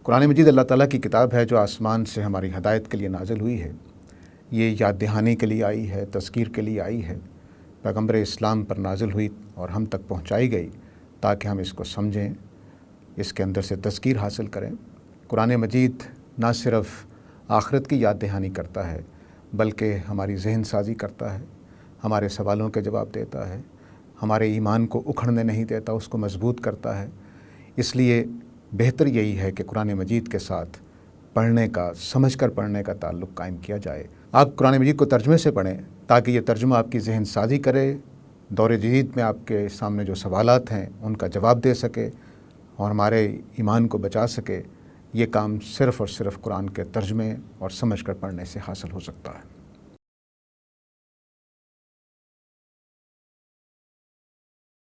قرآن مجید اللہ تعالیٰ کی کتاب ہے جو آسمان سے ہماری ہدایت کے لیے نازل ہوئی ہے۔ یہ یاد دہانی کے لیے آئی ہے، تذکیر کے لیے آئی ہے، پیغمبر اسلام پر نازل ہوئی اور ہم تک پہنچائی گئی تاکہ ہم اس کو سمجھیں، اس کے اندر سے تذکیر حاصل کریں۔ قرآن مجید نہ صرف آخرت کی یاد دہانی کرتا ہے بلکہ ہماری ذہن سازی کرتا ہے، ہمارے سوالوں کے جواب دیتا ہے، ہمارے ایمان کو اکھڑنے نہیں دیتا، اس کو مضبوط کرتا ہے۔ اس لیے بہتر یہی ہے کہ قرآن مجید کے ساتھ پڑھنے کا، سمجھ کر پڑھنے کا تعلق قائم کیا جائے۔ آپ قرآن مجید کو ترجمے سے پڑھیں تاکہ یہ ترجمہ آپ کی ذہن سازی کرے، دور جدید میں آپ کے سامنے جو سوالات ہیں ان کا جواب دے سکے اور ہمارے ایمان کو بچا سکے۔ یہ کام صرف اور صرف قرآن کے ترجمے اور سمجھ کر پڑھنے سے حاصل ہو سکتا ہے۔